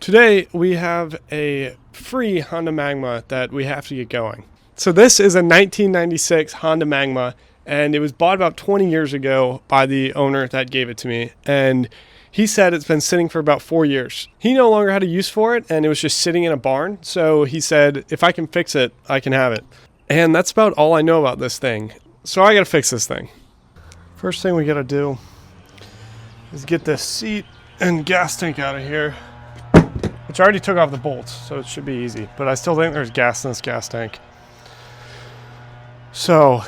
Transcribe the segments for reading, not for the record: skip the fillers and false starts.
Today we have a free Honda Magna that we have to get going. So this is a 1996 Honda Magna, and it was bought about 20 years ago by the owner that gave it to me, and he said it's been sitting for about 4 years. He no longer had a use for it, and it was just sitting in a barn, so he said, if I can fix it, I can have it. And that's about all I know about this thing. So I gotta fix this thing. First thing we gotta do is get this seat and gas tank out of here, which I already took off the bolts, so it should be easy, but I still think there's gas in this gas tank. So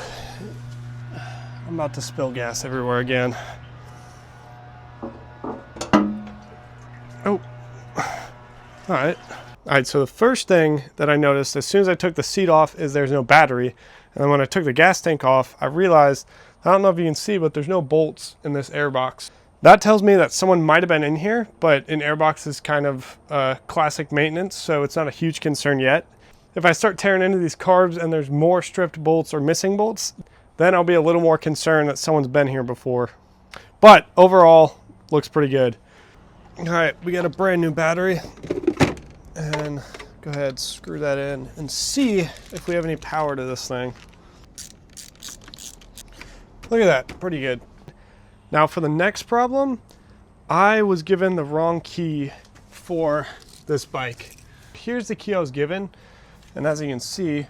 I'm about to spill gas everywhere again. Oh, all right, so the first thing that I noticed as soon as I took the seat off is there's no battery. And then when I took the gas tank off, I realized, I don't know if you can see, but there's no bolts in this airbox. That tells me that someone might have been in here, but an airbox is kind of classic maintenance, so it's not a huge concern yet. If I start tearing into these carbs and there's more stripped bolts or missing bolts, then I'll be a little more concerned that someone's been here before. But overall, looks pretty good. All right, we got a brand new battery, and go ahead, screw that in and see if we have any power to this thing. Look at that, pretty good. Now for the next problem, I was given the wrong key for this bike. Here's the key I was given, and as you can see,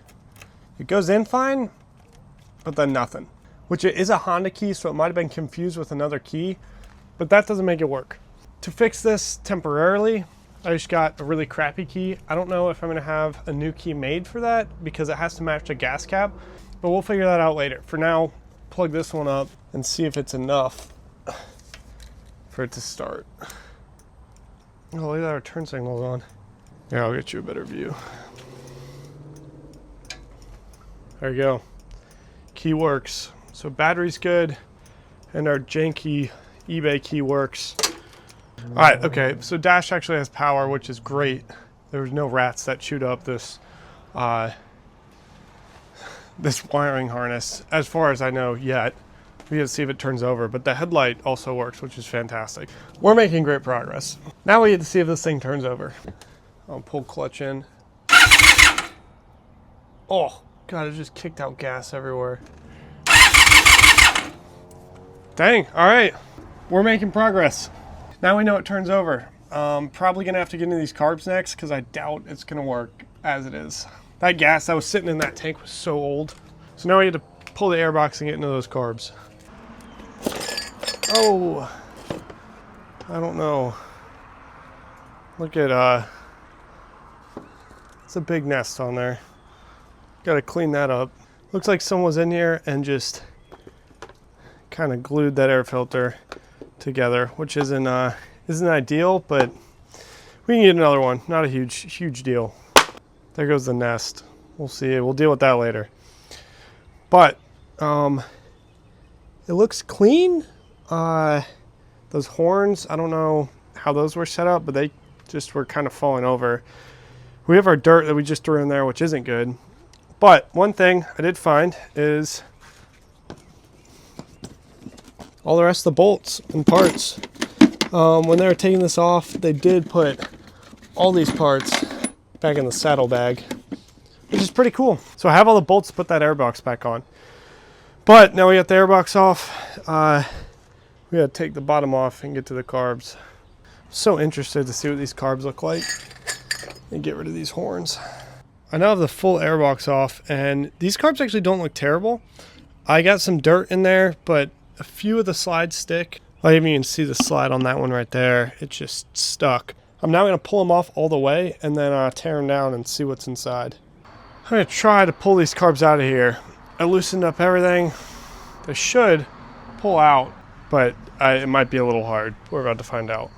it goes in fine, but then nothing. Which it is a Honda key, so it might have been confused with another key, but that doesn't make it work. To fix this temporarily, I just got a really crappy key. I don't know if I'm gonna have a new key made for that because it has to match a gas cap, but we'll figure that out later. For now, plug this one up and see if it's enough for it to start. Oh, look at that, our turn signal's on. Here, I'll get you a better view. There you go. Key works. So battery's good, and our janky eBay key works. All right, okay, so dash actually has power, which is great. There was no rats that chewed up this this wiring harness, as far as I know yet. We gotta see if it turns over, but the headlight also works, which is fantastic. We're making great progress. Now we get to see if this thing turns over. I'll pull clutch in. Oh, God, it just kicked out gas everywhere. Dang, all right, we're making progress. Now we know it turns over. Probably gonna have to get into these carbs next because I doubt it's gonna work as it is. That gas that was sitting in that tank was so old. So now we had to pull the airbox and get into those carbs. Oh, I don't know. Look at, it's a big nest on there. Gotta clean that up. Looks like someone was in here and just kind of glued that air filter together, which isn't ideal, but we can get another one. Not a huge deal. There goes the nest. We'll see. We'll deal with that later. But it looks clean. Those horns, I don't know how those were set up, but they just were kind of falling over. We have our dirt that we just threw in there, which isn't good. But one thing I did find is all the rest of the bolts and parts. When they were taking this off, they did put all these parts back in the saddlebag, which is pretty cool. So I have all the bolts to put that airbox back on. But now we got the airbox off, we gotta take the bottom off and get to the carbs. So interested to see what these carbs look like and get rid of these horns. I now have the full airbox off, and these carbs actually don't look terrible. I got some dirt in there, but a few of the slides stick. Like even you can see the slide on that one right there. It's just stuck. I'm now gonna pull them off all the way and then tear them down and see what's inside. I'm gonna try to pull these carbs out of here. I loosened up everything. They should pull out, but it might be a little hard. We're about to find out.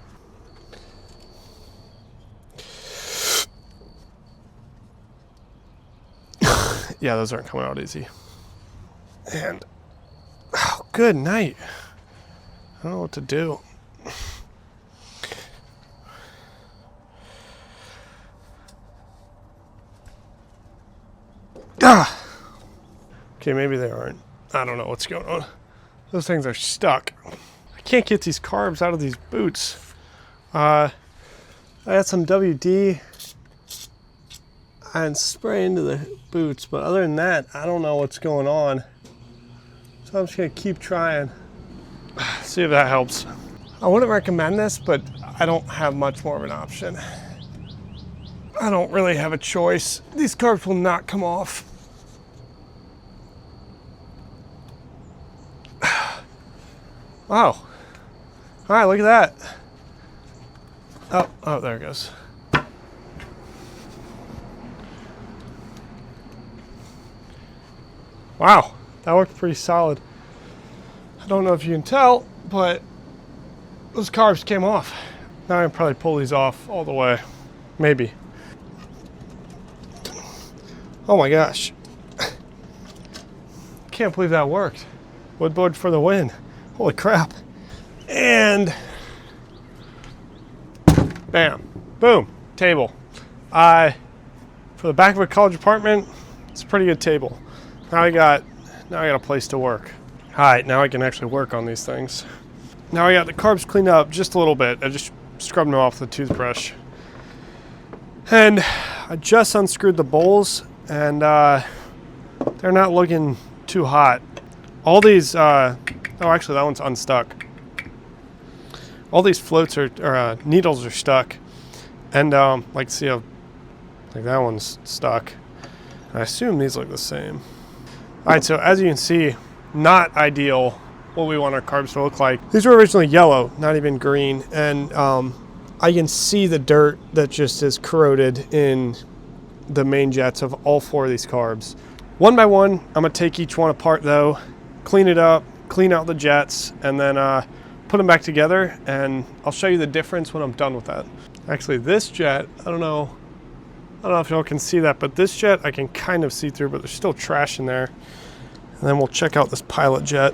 Yeah, those aren't coming out easy. And, oh, good night. I don't know what to do. Ah! Okay, maybe they aren't. I don't know what's going on. Those things are stuck. I can't get these carbs out of these boots. I got some WD and spray into the boots, but other than that, I don't know what's going on. So I'm just gonna keep trying. See if that helps. I wouldn't recommend this, but I don't have much more of an option. I don't really have a choice. These carbs will not come off. Wow. All right, look at that. Oh, there it goes. Wow, that worked pretty solid. I don't know if you can tell, but those carbs came off. Now I can probably pull these off all the way. Maybe. Oh my gosh. Can't believe that worked. Woodboard for the win. Holy crap. And bam, boom, table. For the back of a college apartment, it's a pretty good table. Now I got a place to work. All right, now I can actually work on these things. Now I got the carbs cleaned up just a little bit. I just scrubbed them off with a toothbrush. And I just unscrewed the bowls, and they're not looking too hot. All these, oh actually that one's unstuck. All these floats or needles are stuck. And like see how, like that one's stuck. I assume these look the same. All right, so as you can see, not ideal what we want our carbs to look like. These were originally yellow, not even green, and I can see the dirt that just is corroded in the main jets of all four of these carbs. One by one, I'm gonna take each one apart though, clean it up, clean out the jets, and then put them back together, and I'll show you the difference when I'm done with that. Actually, this jet, I don't know if y'all can see that, but this jet I can kind of see through, but there's still trash in there. And then we'll check out this pilot jet,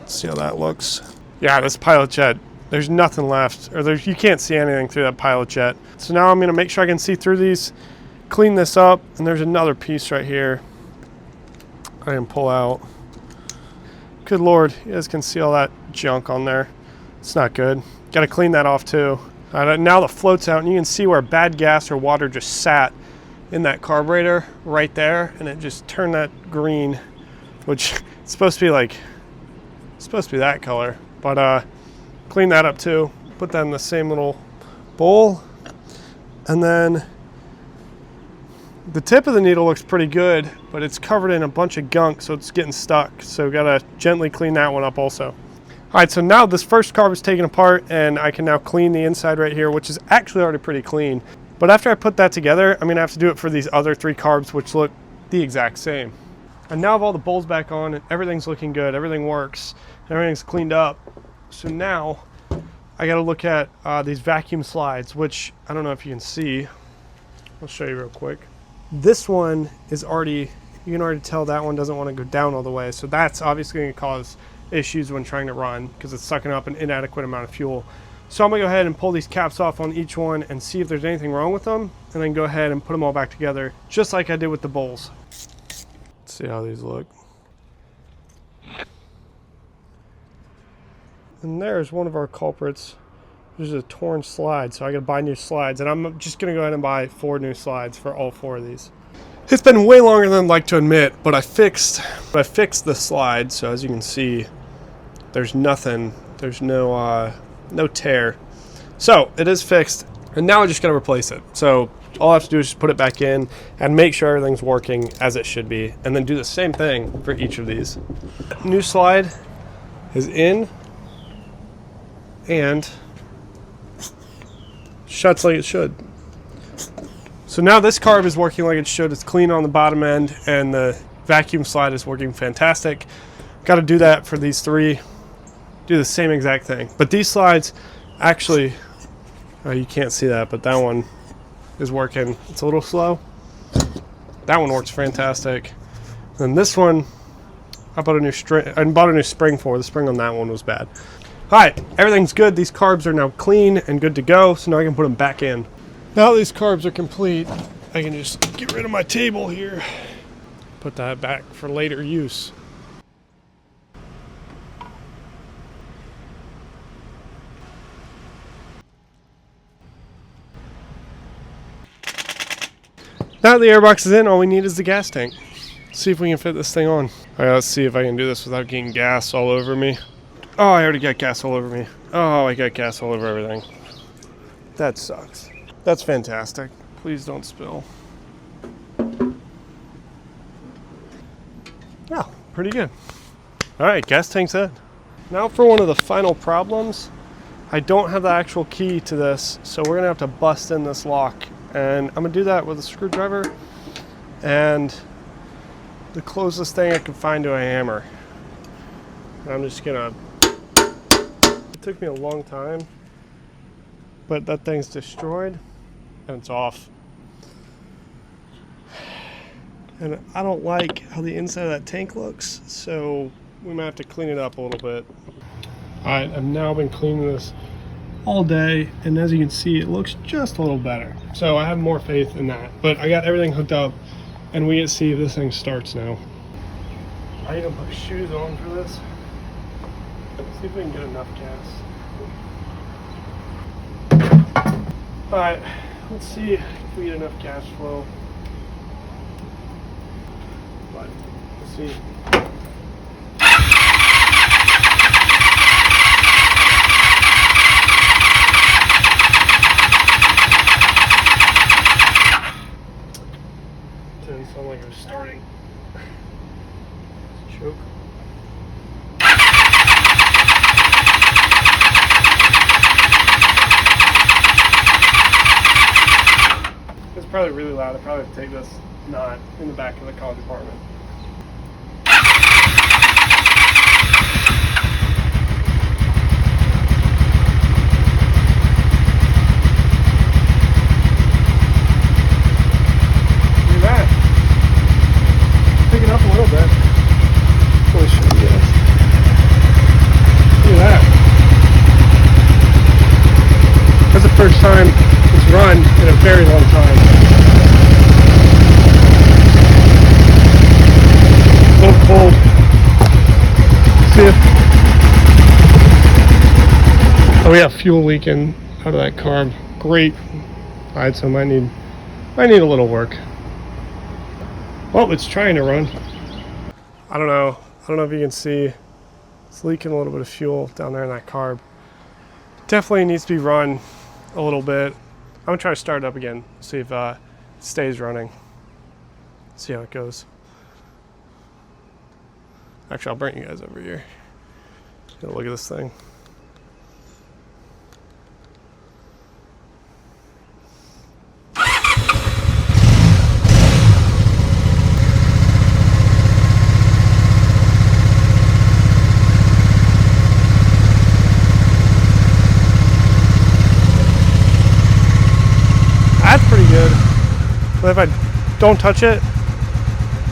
see how that looks. Yeah, this pilot jet, there's nothing left, or you can't see anything through that pilot jet. So now I'm gonna make sure I can see through these, clean this up, and there's another piece right here I can pull out. Good Lord, you guys can see all that junk on there. It's not good. Gotta clean that off too. Now the float's out, and you can see where bad gas or water just sat in that carburetor right there, and it just turned that green, which it's supposed to be that color. But clean that up too. Put that in the same little bowl, and then the tip of the needle looks pretty good, but it's covered in a bunch of gunk, so it's getting stuck. So gotta gently clean that one up also. All right, so now this first carb is taken apart, and I can now clean the inside right here, which is actually already pretty clean. But after I put that together, I'm gonna have to do it for these other three carbs, which look the exact same. And now I have all the bowls back on, and everything's looking good, everything works, everything's cleaned up. So now I gotta look at these vacuum slides, which I don't know if you can see. I'll show you real quick. This one is already, you can already tell that one doesn't want to go down all the way. So that's obviously going to cause issues when trying to run because it's sucking up an inadequate amount of fuel. So I'm going to go ahead and pull these caps off on each one and see if there's anything wrong with them, and then go ahead and put them all back together just like I did with the bowls. Let's see how these look. And there's one of our culprits. There's a torn slide, so I gotta buy new slides, and I'm just gonna go ahead and buy 4 new slides for all 4 of these. It's been way longer than I'd like to admit, but I fixed the slide, so as you can see, there's nothing, there's no tear. So it is fixed, and now I just gotta replace it. So all I have to do is just put it back in and make sure everything's working as it should be, and then do the same thing for each of these. New slide is in and shuts like it should. So now this carb is working like it should. It's clean on the bottom end, and the vacuum slide is working fantastic. Got to do that for these 3. Do the same exact thing. But these slides actually, you can't see that, but that one is working. It's a little slow. That one works fantastic. And this one, I bought a new spring for. The spring on that one was bad. All right, everything's good. These carbs are now clean and good to go, so now I can put them back in. Now that these carbs are complete, I can just get rid of my table here. Put that back for later use. Now that the airbox is in, all we need is the gas tank. See if we can fit this thing on. All right, let's see if I can do this without getting gas all over me. Oh, I already got gas all over me. Oh, I got gas all over everything. That sucks. That's fantastic. Please don't spill. Yeah, pretty good. All right, gas tank's in. Now for one of the final problems. I don't have the actual key to this, so we're gonna have to bust in this lock. And I'm gonna do that with a screwdriver and the closest thing I can find to a hammer. I'm just gonna, it took me a long time, but that thing's destroyed and it's off. And I don't like how the inside of that tank looks, so we might have to clean it up a little bit. All right, I've now been cleaning this all day, and as you can see, it looks just a little better. So I have more faith in that, but I got everything hooked up, and we get to see if this thing starts now. I even put shoes on for this. See if we can get enough gas. All right, let's see if we get enough gas flow. But let's see. Didn't sound like it was starting. Choke. It's probably really loud. I probably have to take this knot in the back of the car department. Pick it up a little bit. Really should be good. Look at that. That's the first time it's run in a very long time. A little cold. See it? Oh, we have fuel leaking out of that carb. Great. Alright, so might need a little work. Well, it's trying to run. I don't know if you can see. It's leaking a little bit of fuel down there in that carb. Definitely needs to be run a little bit. I'm gonna try to start it up again. See if it stays running. See how it goes. Actually, I'll bring you guys over here. Get a look at this thing. That's pretty good. But if I don't touch it,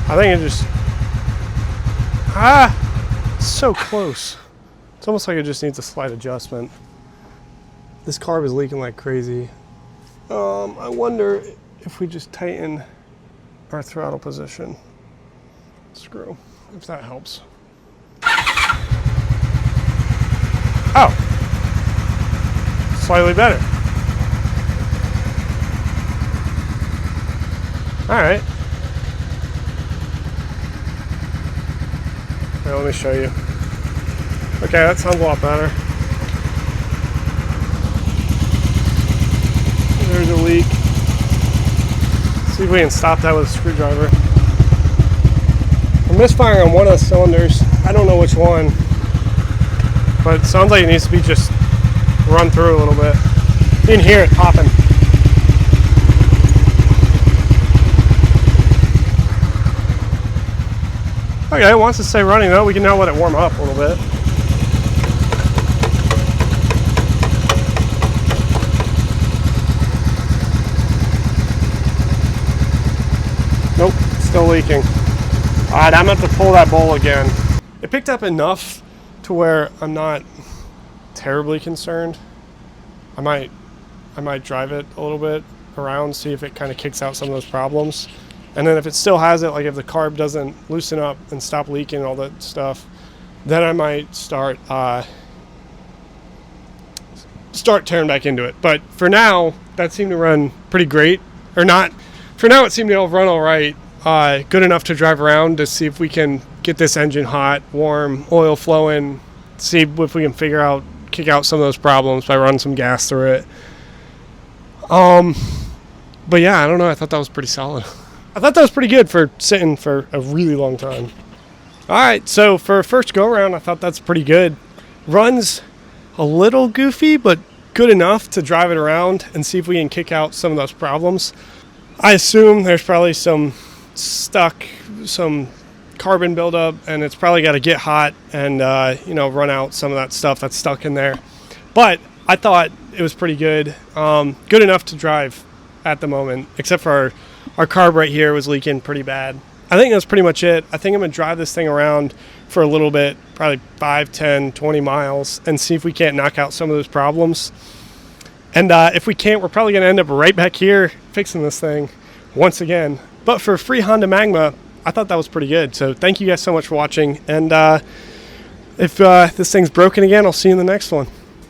I think it just... so close. It's almost like it just needs a slight adjustment. This carb is leaking like crazy. I wonder if we just tighten our throttle position screw, if that helps. Oh, slightly better. All right. Here, let me show you. Okay, that sounds a lot better. There's a leak. See if we can stop that with a screwdriver. I'm misfiring on one of the cylinders. I don't know which one, but it sounds like it needs to be just run through a little bit. You can hear it popping. Okay, once it stays running though, we can now let it warm up a little bit. Nope, still leaking. Alright, I'm going to have to pull that bowl again. It picked up enough to where I'm not terribly concerned. I might drive it a little bit around, see if it kind of kicks out some of those problems. And then if it still has it, like if the carb doesn't loosen up and stop leaking and all that stuff, then I might start tearing back into it. But for now, that seemed to run pretty great. Or not, for now it seemed to run all right. Good enough to drive around to see if we can get this engine hot, warm, oil flowing, see if we can kick out some of those problems by running some gas through it. But yeah, I don't know. I thought that was pretty solid. I thought that was pretty good for sitting for a really long time. All right, so for a first go around, I thought that's pretty good. Runs a little goofy, but good enough to drive it around and see if we can kick out some of those problems. I assume there's probably some carbon buildup, and it's probably got to get hot and run out some of that stuff that's stuck in there. But I thought it was pretty good, good enough to drive at the moment, except for our carb right here was leaking pretty bad. I think that's pretty much it. I think I'm going to drive this thing around for a little bit, probably 5, 10, 20 miles, and see if we can't knock out some of those problems. And if we can't, we're probably going to end up right back here fixing this thing once again. But for a free Honda Magna, I thought that was pretty good. So thank you guys so much for watching. And if this thing's broken again, I'll see you in the next one.